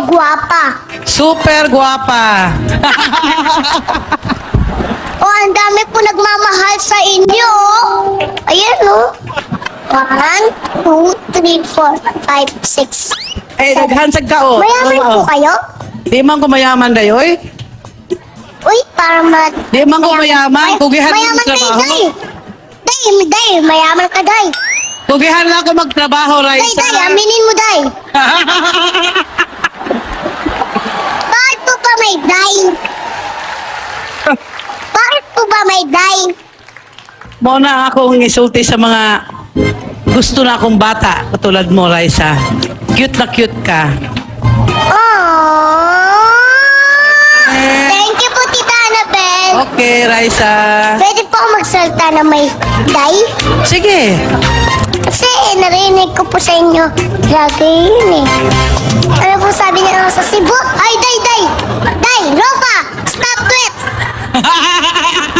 guwapa. Super guwapa. O, ang dami po nagmamahal sa inyo. Ayan, no? 1, 2, 3, 4, 5, 6. Eh, naghansag ka, oh. Mayaman po kayo? Di man ko mayaman, dayoy. Uy, para Di man ko mayaman. Kugihan lang mayaman kayo, magtrabaho. day. Day, mayaman ka, day. Kugihan lang ako magtrabaho, Day, Raisa. aminin mo, day. Bakit po ba may day? Bakit po ba may day? Muna akong isulti sa mga gusto na akong bata, katulad mo, Raisa. Cute na cute ka. Aww. Thank you po, Tita Annabel. Okay, Raisa. Pwede po ako magsalita na may day? Sige. Kasi narinig ko po sa inyo lagi yun eh. Ano po sabi niya sa Cebu? Ay, day! Day! Rofa! Stop tweet!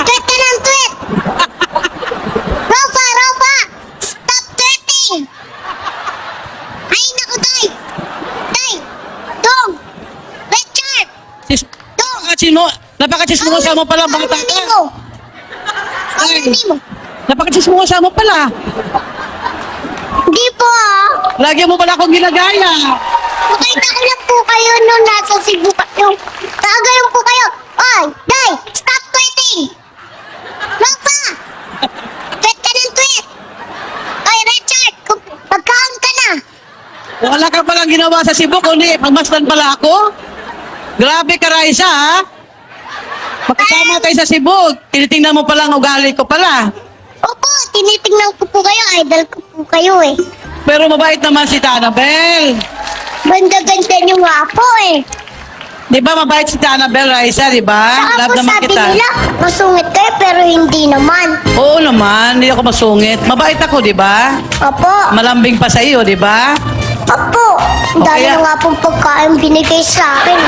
Tweet ka ng tweet! Rofa! Stop tweeting! Ay, naku, day! Day! Dog! Richard! Dog! Napakachismosa mo pala, bata ka. Ano mo? Napakachismosa mo pala. Hindi po ah. Lagi mo pala akong ginagaya. Nakita ko lang po kayo nung nasa Cebu kayo. Tagayon po kayo. Oy, Day! Stop tweeting! Rafa! Tweet ka ng tweet! Oy, Richard! Pagkaan ka na! Wala ka palang ginawa sa Cebu, kundi pagmasdan pala ako. Grabe ka, Raisa, ha? Magkasama tayo sa Cebu. Tinitingnan mo palang ugali ko pala. Opo, tinitingnan ko po kayo. Idol ko po kayo eh. Pero mabait naman si Annabel. Ganda-ganda niyo nga po eh. Di ba mabait si Annabel, Raisa, di ba? Saka Love po naman sabi kita. nila, masungit kayo pero hindi naman. Oo naman, hindi ako masungit. Mabait ako, di ba? Opo, Malambing pa sa iyo, di ba? opo. Ang O dami kaya- na nga pong pagkain binigay sa akin.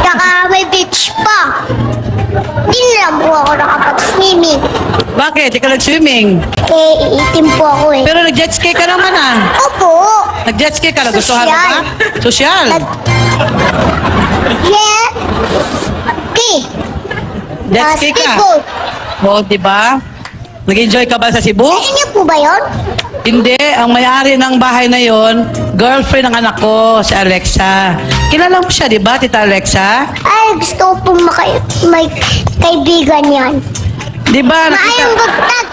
Saka may beach pa. Hindi na lang po ako nakapag-swimming. Bakit? Di ka nag-swimming. Eh, iitim po ako eh. Pero nag-jet ski ka naman, ah. Opo. Nag-jet ski ka, nagustuhan mo Sosyal. ba? Sosyal. Yeah. Okay. Jet ski ka. Basketball. Oo, di ba? Nag-enjoy ka ba sa Cebu? Sa inyo po ba yun? Hindi, ang may-ari ng bahay na yon, girlfriend ng anak ko, si Alexa. Kilala mo siya, di ba, Tita Alexa? Ay, gusto ko po may kaibigan yan. Di ba? Maayong bugtag.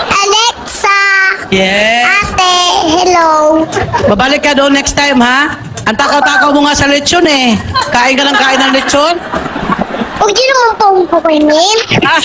Alexa. Yes. Ate, hello. Babalik ka doon next time, ha? Ang takaw-takaw mo nga sa lechon, eh. Kain ka ng lechon? Huwag niyo naman po kukunin. Ah,